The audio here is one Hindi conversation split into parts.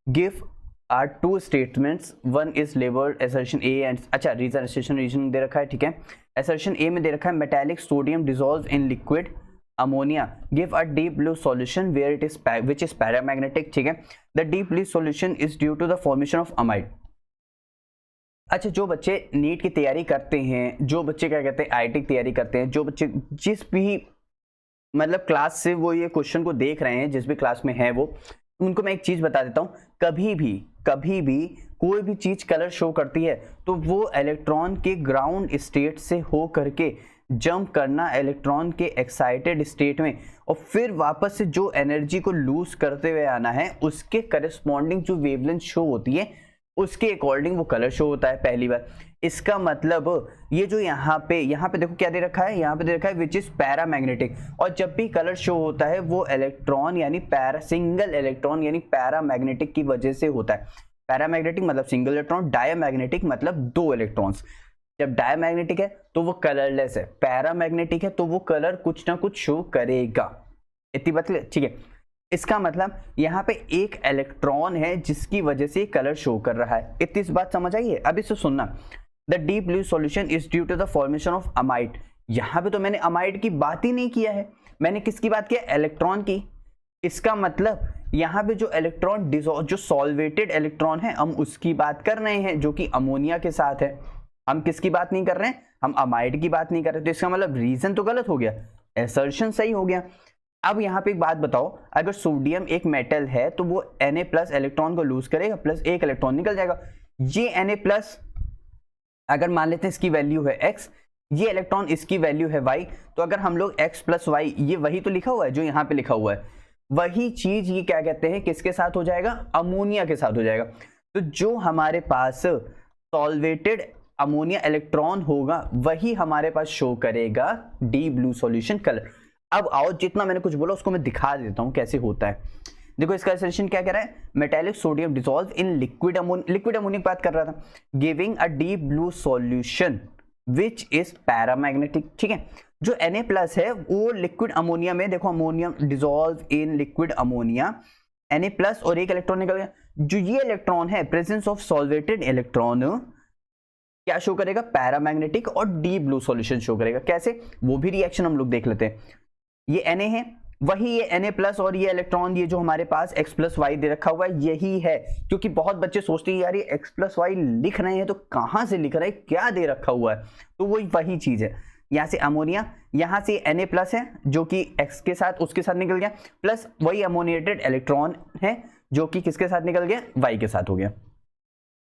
Give are two statements, one is labelled assertion A and, अच्छा रीजन असर्शन रीजन दे रखा है, ठीक है। असर्शन ए में दे रखा है metallic sodium dissolve in liquid ammonia, give a deep blue solution where it is which is paramagnetic, ठीक है। The deep blue solution is due to the formation of amide. अच्छा, जो बच्चे नीट की तैयारी करते हैं, जो बच्चे क्या कहते हैं आईटी की तैयारी करते हैं, जो बच्चे जिस भी मतलब क्लास से वो ये क्वेश्चन को देख रहे हैं, जिस भी क्लास में है वो, उनको मैं एक चीज बता देता हूं, कभी भी कोई भी चीज कलर शो करती है तो वो इलेक्ट्रॉन के ग्राउंड स्टेट से हो करके जंप करना इलेक्ट्रॉन के एक्साइटेड स्टेट में, और फिर वापस से जो एनर्जी को लूज करते हुए आना है उसके करस्पॉन्डिंग जो वेवलेंथ शो होती है उसके अकॉर्डिंग वो कलर शो होता है, पहली बार। इसका मतलब ये जो यहाँ पे देखो क्या दे रखा है, यहाँ पे दे रखा है विच इज पैरामैग्नेटिक, और जब भी कलर शो होता है वो इलेक्ट्रॉन यानी सिंगल इलेक्ट्रॉन यानी पैरामैग्नेटिक की वजह से होता है। पैरामैग्नेटिक मतलब सिंगल इलेक्ट्रॉन, डायमैग्नेटिक मतलब दो इलेक्ट्रॉन्स। जब डायमैग्नेटिक है तो वो कलरलेस है, पैरामैग्नेटिक है तो वो कलर कुछ ना कुछ शो करेगा। इतनी बात, ठीक है। इसका मतलब यहाँ पे एक इलेक्ट्रॉन है जिसकी वजह से कलर शो कर रहा है। इतनी बात समझ आई है? अब इसे सुनना, the deep blue solution is due to the formation of amide. यहाँ पे तो मैंने अमाइड की बात ही नहीं किया है, मैंने किसकी बात किया? इलेक्ट्रॉन की। इसका मतलब यहाँ पे जो इलेक्ट्रॉन जो सॉल्वेटेड इलेक्ट्रॉन है हम उसकी बात कर रहे हैं, जो कि अमोनिया के साथ है। हम किसकी बात नहीं कर रहे हैं? हम अमाइड की बात नहीं कर रहे। तो इसका मतलब रीजन तो गलत हो गया, असर्शन सही हो गया। अब यहाँ पे एक बात बताओ, अगर सोडियम एक मेटल है तो वो Na+ इलेक्ट्रॉन को लूज करेगा, प्लस एक इलेक्ट्रॉन निकल जाएगा। ये Na+ अगर मान लेते हैं इसकी वैल्यू है x, ये इलेक्ट्रॉन इसकी वैल्यू है y, तो अगर हम लोग x + y, ये वही तो लिखा हुआ है जो यहाँ पे लिखा हुआ है, वही चीज ये क्या कहते हैं किसके साथ हो जाएगा? अमोनिया के साथ हो जाएगा। तो जो हमारे पास सॉल्वेटेड अमोनिया इलेक्ट्रॉन होगा वही हमारे पास शो करेगा डी ब्लू सॉल्यूशन कलर। अब आओ, जितना मैंने कुछ बोला उसको मैं दिखा देता हूं कैसे होता है। देखो इसका सॉल्यूशन क्या कह रहा है, metallic sodium dissolve in liquid ammonia की बात कर रहा था, giving a deep blue solution which is paramagnetic, ठीक है। जो Na+ है वो लिक्विड अमोनिया में, देखो ammonium dissolve in liquid ammonia, Na+ और एक इलेक्ट्रॉन निकल गया। जो ये इलेक्ट्रॉन है प्रेजेंस ऑफ सॉल्वेटेड इलेक्ट्रॉन क्या शो करेगा? पैरामैग्नेटिक और डीप ब्लू सॉल्यूशन शो करेगा। कैसे? वो भी रिएक्शन हम लोग देख लेते हैं। ये Na है, वही ये Na+ और ये इलेक्ट्रॉन ये जो हमारे पास x + y दे रखा हुआ है यही है। क्योंकि बहुत बच्चे सोचते हैं यार ये x + y लिख रहे हैं तो कहां से लिख रहे हैं, क्या दे रखा हुआ है, तो वही चीज है। यहाँ से अमोनिया, यहाँ से Na+ है जो कि x के साथ उसके साथ निकल गया, प्लस वही अमोनिएटेड इलेक्ट्रॉन है जो कि किसके साथ निकल गया? y के साथ हो गया,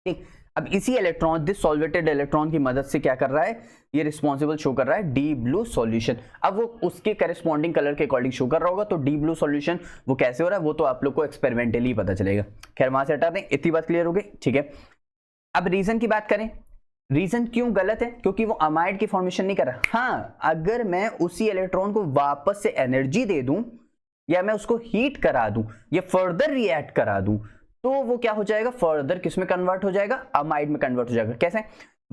ठीक। अब इसी इलेक्ट्रॉन, दिस सॉल्वेटेड इलेक्ट्रॉन की मदद से क्या कर रहा है, ये रिस्पॉन्सिबल शो कर रहा है डी ब्लू सॉल्यूशन। अब वो उसके करेस्पॉन्डिंग कलर के अकॉर्डिंग शो कर रहा होगा, तो डी ब्लू सॉल्यूशन वो कैसे हो रहा है वो तो आप लोग को एक्सपेरिमेंटली पता चलेगा। खैर वहां से हटा दें, इतनी बात क्लियर हो गई, ठीक है। अब रीजन की बात करें, रीजन क्यों गलत है? क्योंकि वो अमाइड की फॉर्मेशन नहीं कर रहा। हाँ, अगर मैं उसी इलेक्ट्रॉन को वापस से एनर्जी दे दूं या मैं उसको हीट करा दूं या फर्दर रिएक्ट करा दूं तो वो क्या हो जाएगा? फर्दर किस में कन्वर्ट हो जाएगा? अमाइड में कन्वर्ट हो जाएगा। कैसे?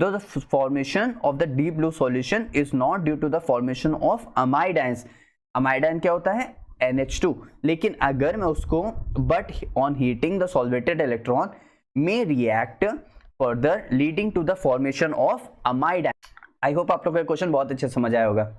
The formation of the deep blue solution is not due to the formation of amide ions. Amide ion क्या होता है? NH2। लेकिन अगर मैं उसको but on heating the solvated electron में react further leading to the formation of amide ion. I hope आप लोग का क्वेश्चन बहुत अच्छे से समझ आया होगा।